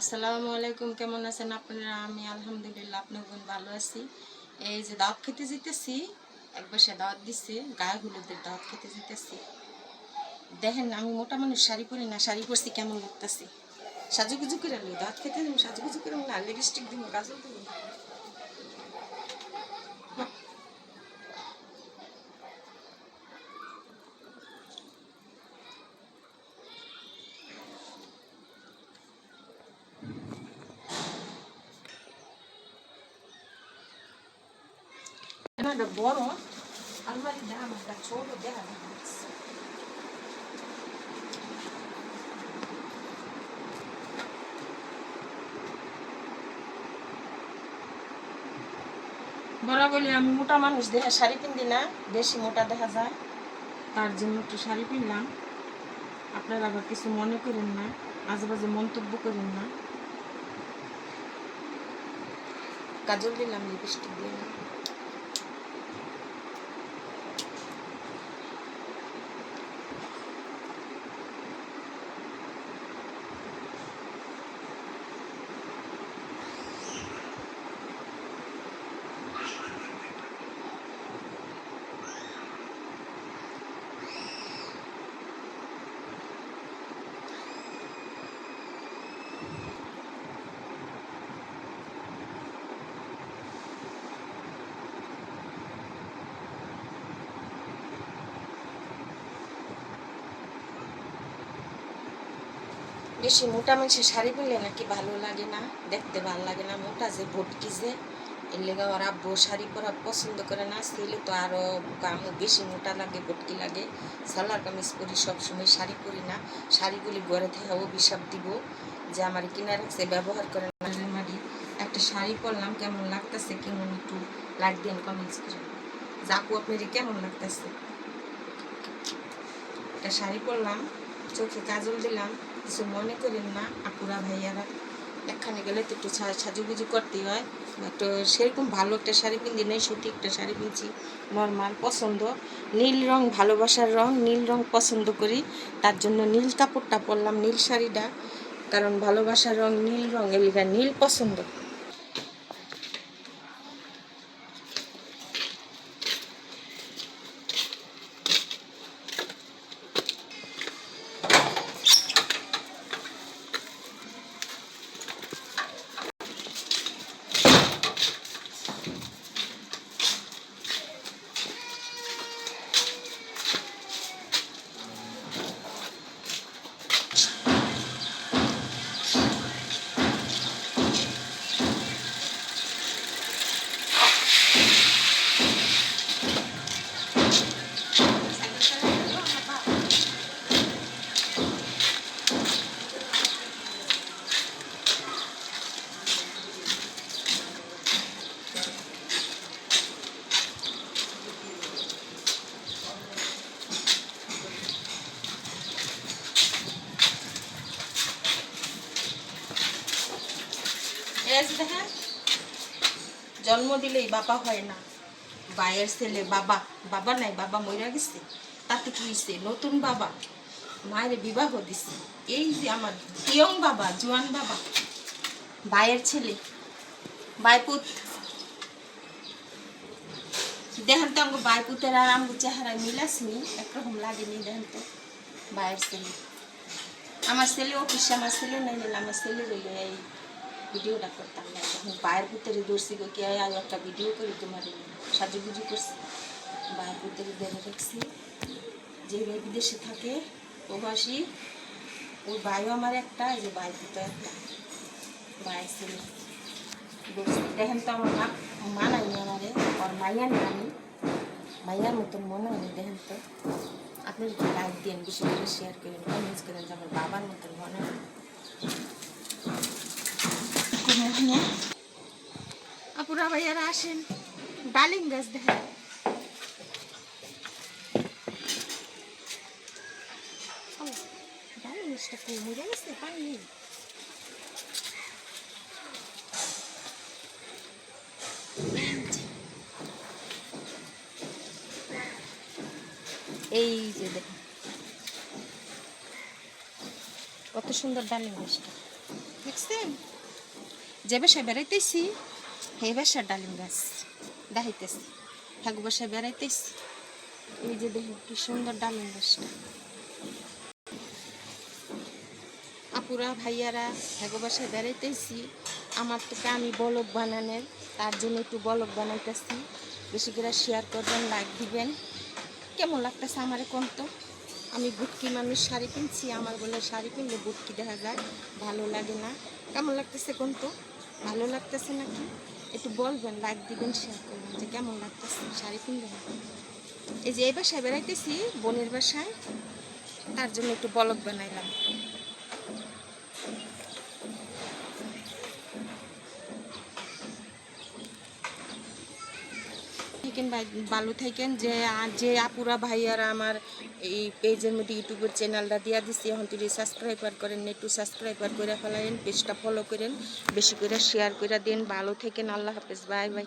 আসসালামু আলাইকুম, কেমন আছেন আপনারা? আমি আলহামদুলিল্লাহ আপনাদের ভালো আছি। এই যে দাওয়াত খেতে যেতেছি, একবার সে দাওয়াত দিচ্ছে, গায়ে হলুদের দাওয়াত খেতে যেতেছি। দেখেন আমি মোটা মানুষ, শাড়ি পরি না, শাড়ি পরছি কেমন লাগতেছে। সাজুগুজু করে আলো দাওয়াত খেতে দিব, সাজুগুজু করে না, লিপস্টিক দিব, গাজর দিব। বড় আলমারি দাম একটা ছোট দেখা যাচ্ছে। বড় বলি আমি মোটা মানুষ, দেখে শাড়ি পিন্দি না, বেশি মোটা দেখা যায়, তার জন্য একটু শাড়ি পিনলাম। আপনারা আবার কিছু মনে করেন না, মাঝে মাঝে মন্তব্য করেন না। কাজল দিলাম, লিপস্টিক দিলাম। বেশি মোটা মানুষের শাড়ি পরলে নাকি ভালো লাগে না, দেখতে ভালো লাগে না, মোটা যে ভটকি যে, এর লেগে ওর আব্বু শাড়ি পরা পছন্দ করে না। ছেলে তো আরও বেশি মোটা লাগে, ভটকি লাগে। সালোয়ার কামিজ পরি, সবসময় শাড়ি পরি না। শাড়িগুলি ঘরে থেকে অভিশাপ দিব যে আমার কিনা রাখছে, ব্যবহার করে না। মারি একটা শাড়ি পরলাম, কেমন লাগতেছে কেমন একটু লাইক দেন, কমেন্টস করে। যাকু আপনার কেমন লাগতেছে? একটা শাড়ি পরলাম, চোখে কাজল দিলাম, কিছু মনে করেন না আপুরা ভাইয়ারা। একখানে গেলে তো একটু সাজুগুজু করতেই হয়। একটু সেরকম ভালো একটা শাড়ি কিনতে নেই, সঠিক একটা শাড়ি কিনছি, নর্মাল পছন্দ। নীল রং ভালোবাসার রং, নীল রং পছন্দ করি, তার জন্য নীল কাপড়টা পরলাম, নীল শাড়িটা। কারণ ভালোবাসার রং নীল রং, এলিগা নীল পছন্দ। দেখেন, জন্ম দিলেই বাবা হয় না, ভাইয়ের ছেলে বাবা, বাবা নাই, বাবা মইরা গেছে, তাতে কি হয়েছে? নতুন বাবা, মায়ের বিবাহ দিছে। এই যে আমার ইয়ং বাবা, জোয়ান বাবা, ভাইয়ের ছেলে, বাইপুত। দেখেন তো আমাকে বাইপুতের আর আমার চেহারায় মিলাসনি, একরকম লাগেনি। দেখেন তো ভাইয়ের ছেলে, আমার ছেলে অফিসে, আমার ছেলে নাই নিলে আমার ছেলে রইল এই ভিডিওটা করতাম না। যখন বাইরের ভিতরে দৌড়ছি গো, কে আয় একটা ভিডিও করি তোমার, সাজুগুজু করছি, বাইরের ভিতরে দেখে রাখছি। যে ভাই বিদেশে থাকে প্রবাসী, ওর ভাইও আমার একটা, এই যে ভাই দুটো একটা, ভাই ছেলে দেখেন তো আমার মানায়নি আমারে, ওর মাইয়া নেই, আমি মাইয়ার মতন মনে হয়নি। দেখেন তো আপনি যদি লাইক দেন, বেশি করে শেয়ার করেন, কমেন্টস করেন, যে আমার বাবার মতন মনে হয়। আপুরা ভাইয়ারা আসেন, ডালিম গাছ দেখেন, ডালিম গাছটা মরে গেছে, পানি নেই। এই যে দেখেন কত সুন্দর ডালিম গাছটা। দেখছেন যে বাসায় বেড়াইতেছি এই বাসার ডালিম গাছ দেখাইতেছি ঠাকু বাসায় বেড়াইতেছি এই যে দেখুন কি সুন্দর ডালিম গাছটা আপুরা ভাইয়ারা ঠাকু বাসায় বেড়াইতেছি আমার তোকে আমি বলক বানানোর তার জন্য একটু বলক বানাইতেছি বেশি করে শেয়ার করবেন লাইক দিবেন কেমন লাগতেছে আমারে কোন তো আমি বুটকি মানুষ শাড়ি কিনছি আমার বলে শাড়ি কিনলে বুটকি দেখা যায় ভালো লাগে না কেমন লাগতেছে কোন তো ভালো লাগতেছে নাকি একটু বলবেন লাইক দিবেন শেয়ার করবেন যে কেমন লাগতেছে শাড়ি কিনলে এই যে এই বাসায় বেড়াইতেছি বোনের বাসায় তার জন্য একটু বলক বানাইলাম থাকেন ভালো থাকেন যে আপুরা ভাইয়ারা আমার এই পেজের মধ্যে ইউটিউবের চ্যানেলটা দিয়া দিচ্ছি এখন তুই সাবস্ক্রাইবার করেন একটু সাবস্ক্রাইবার করে ফেলেন পেজটা ফলো করেন বেশি করে শেয়ার করে দিন ভালো থাকেন আল্লাহ হাফেজ বাই বাই